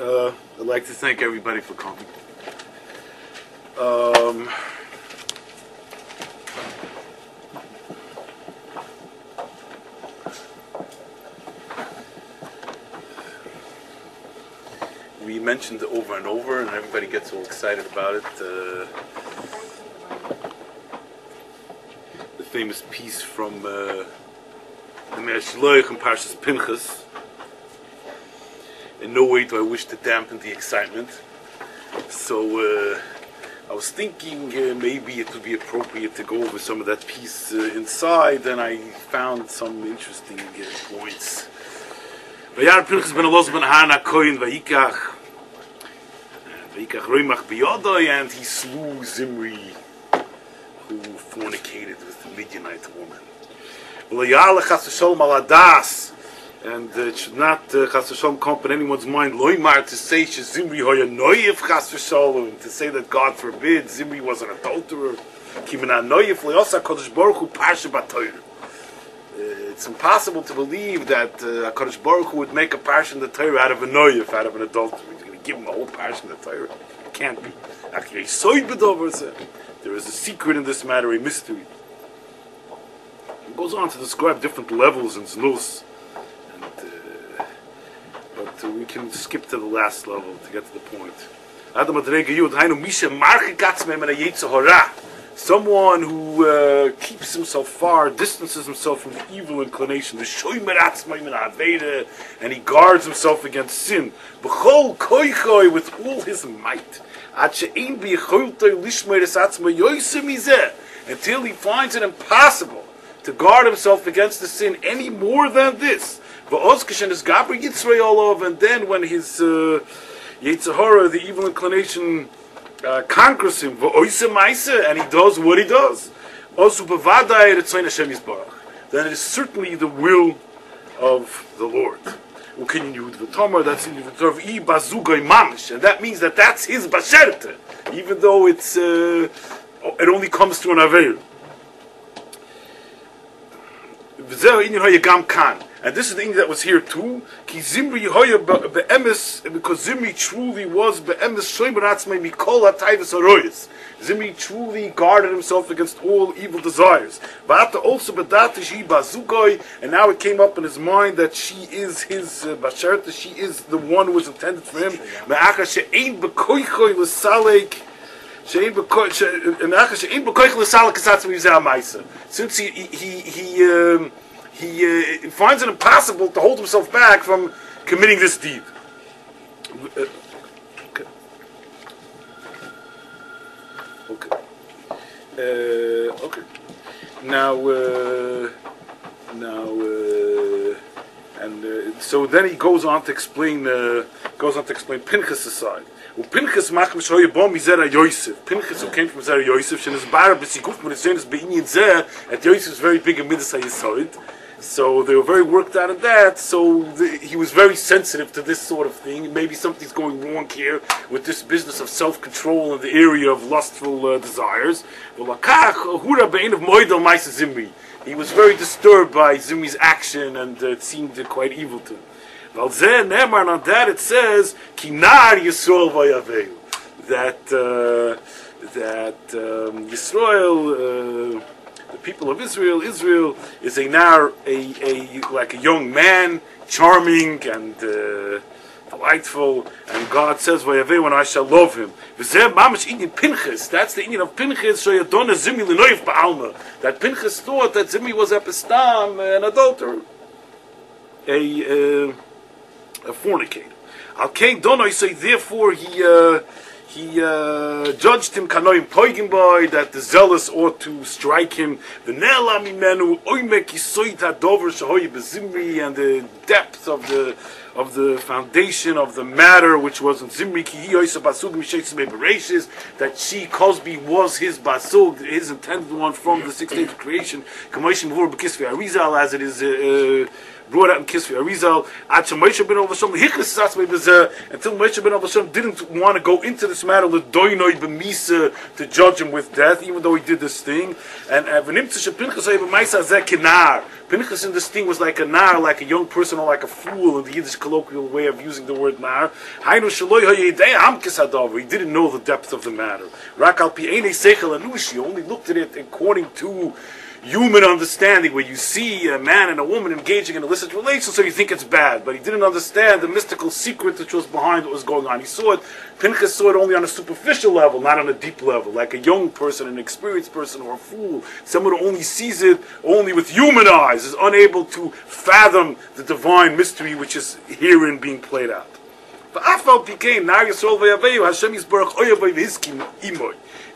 I'd like to thank everybody for coming. We mentioned it over and over, and everybody gets all excited about it. The famous piece from the Shiur Chassudus in Parshas Pinchus. In no way do I wish to dampen the excitement. So I was thinking maybe it would be appropriate to go over some of that piece inside, and I found some interesting points. Pinchus ben Elos ben Hana Kohen Vayikach Roimach Biyodoi, and he slew Zimri, who fornicated with the Midianite woman. And it should not Chas v'Shalom come up in anyone's mind Loimar to say Zimri hoya noyif Chas v'Shalom, to say that God forbid Zimri was an adulterer. Kimena noyif leosa Kodesh Baruch Hu parsha b'Torah. It's impossible to believe that Kodesh Baruch Hu would make a parsha in the Torah out of a noyif, out of an adulterer. He's going to give him a whole parsha in the Torah. It can't be. There is a secret in this matter, a mystery. He goes on to describe different levels in Znus. But we can skip to the last level to get to the point. Someone who keeps himself far, distances himself from the evil inclination, and he guards himself against sin with all his might, until he finds it impossible to guard himself against the sin any more than this. And then when his Yetzer Hara, the evil inclination, conquers him, and he does what he does, then it is certainly the will of the Lord. That's in the and that means that that's his basherte, even though it's it only comes through an aveir. And this is the thing that was here too. Because Zimri truly was Zimri truly guarded himself against all evil desires. And now it came up in his mind that she is his basharta, she is the one who was intended for him. Since he finds it impossible to hold himself back from committing this deed. Okay. So then he goes on to explain Pinchos' side. Pinchos Pinchos, who came from Zera Yosef, and Yosef is very big in Midas HaYesod. So they were very worked out of that. So he was very sensitive to this sort of thing. Maybe something's going wrong here with this business of self-control in the area of lustful desires. He was very disturbed by Zimri's action, and it seemed quite evil to him. And on that it says, Kinar Yisrael Vayavehu, that Yisrael, the people of Israel is like a young man, charming and delightful, and God says, "Vayavehu, and I shall love him." That's the Indian of Pinchos. That Pinchos thought that Zimri was epistam, an adulterer, a fornicator. Therefore he judged him that the zealous ought to strike him. And the depth of the foundation of the matter, which was in Zimri, that she, Cosby, was his basug, his intended one from the 6th days of creation, as it is brought out in Kisvi Arizal, until Moshe ben Avasham didn't want to go into this matter to judge him with death, even though he did this thing. And Pinchos in this thing was like a nar, like a young person, or like a fool in the Yiddish colloquial way of using the word nar. He didn't know the depth of the matter. He only looked at it according to human understanding, where you see a man and a woman engaging in illicit relations, so you think it's bad. But he didn't understand the mystical secret which was behind what was going on. He saw it, Pinchas saw it only on a superficial level, not on a deep level, like a young person, an experienced person, or a fool. Someone who only sees it only with human eyes, is unable to fathom the divine mystery which is herein being played out.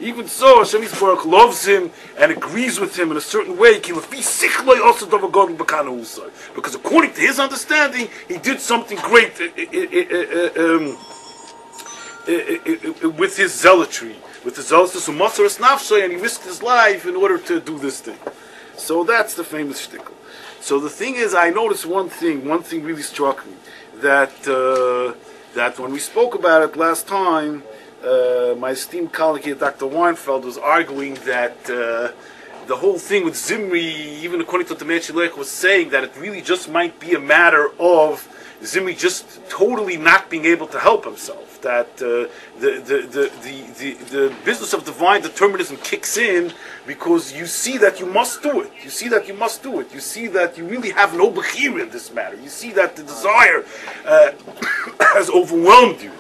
Even so, Hashem Yisborach loves him and agrees with him in a certain way, because according to his understanding, he did something great with his zealotry, with his zealousness, and he risked his life in order to do this thing. So that's the famous shtickle. So the thing is, I noticed one thing really struck me, that when we spoke about it last time, my esteemed colleague here, Dr. Weinfeld, was arguing that the whole thing with Zimri, even according to the Mechilech, was saying that it really just might be a matter of Zimri just totally not being able to help himself. That the business of divine determinism kicks in because you see that you must do it. You see that you must do it. You see that you really have no bechira in this matter. You see that the desire has overwhelmed you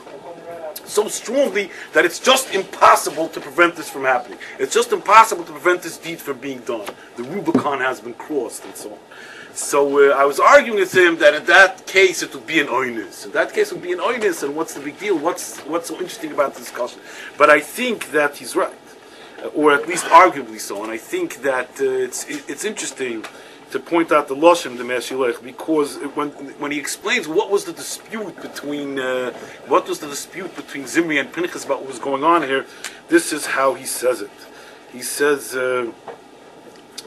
so strongly that it's just impossible to prevent this from happening. It's just impossible to prevent this deed from being done. The Rubicon has been crossed, and so on. So I was arguing with him that in that case it would be an oinus. In that case it would be an oinus, and what's the big deal? What's so interesting about the discussion? But I think that he's right, or at least arguably so. And I think that it's interesting to point out the Lashon, the Meshilech, because when he explains what was the dispute between Zimri and Pinchas about what was going on here, this is how he says it. He says,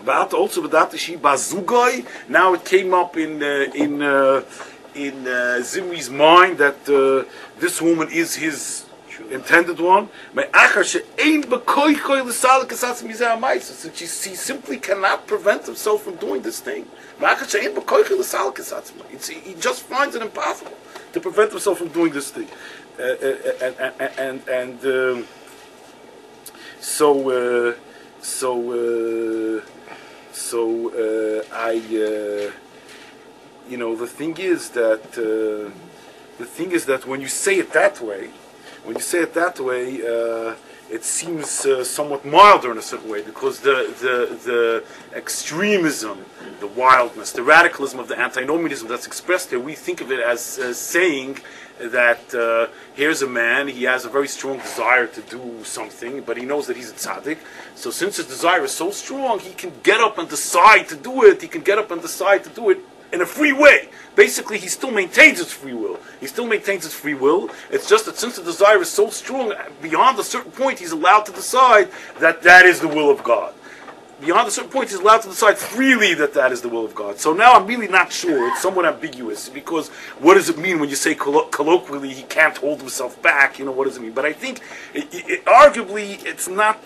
also now it came up in Zimri's mind that this woman is his intended one. Since he simply cannot prevent himself from doing this thing. He just finds it impossible to prevent himself from doing this thing. The thing is that when you say it that way, it seems somewhat milder in a certain way, because the extremism, the wildness, the radicalism of the antinomianism that's expressed here, we think of it as saying that here's a man, he has a very strong desire to do something, but he knows that he's a tzaddik. So since his desire is so strong, he can get up and decide to do it. He can get up and decide to do it in a free way. Basically, he still maintains his free will. It's just that since the desire is so strong, beyond a certain point, he's allowed to decide that that is the will of God. Beyond a certain point, he's allowed to decide freely that that is the will of God. So now I'm really not sure. It's somewhat ambiguous, because what does it mean when you say colloquially he can't hold himself back? What does it mean? But I think, arguably, it's not...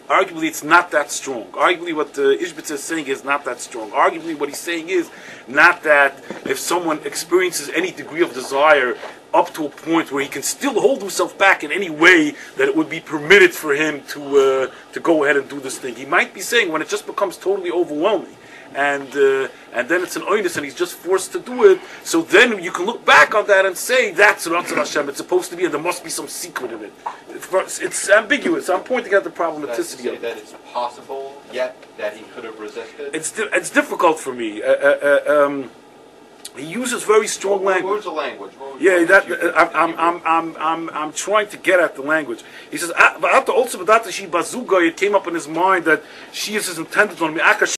Arguably, it's not that strong. Arguably, what Ishbitz is saying is not that strong. Arguably, what he's saying is not that if someone experiences any degree of desire up to a point where he can still hold himself back in any way, that it would be permitted for him to go ahead and do this thing. He might be saying when it just becomes totally overwhelming, and then it's an oinus and he's just forced to do it, so then you can look back on that and say that's Ratzon Hashem, it's supposed to be, and there must be some secret in it. It's ambiguous. I'm pointing out the problematicity of it. That it's possible yet that he could have resisted? It's difficult for me. He uses very strong language. What was the language? I'm trying to get at the language. He says, it came up in his mind that she is his intended one.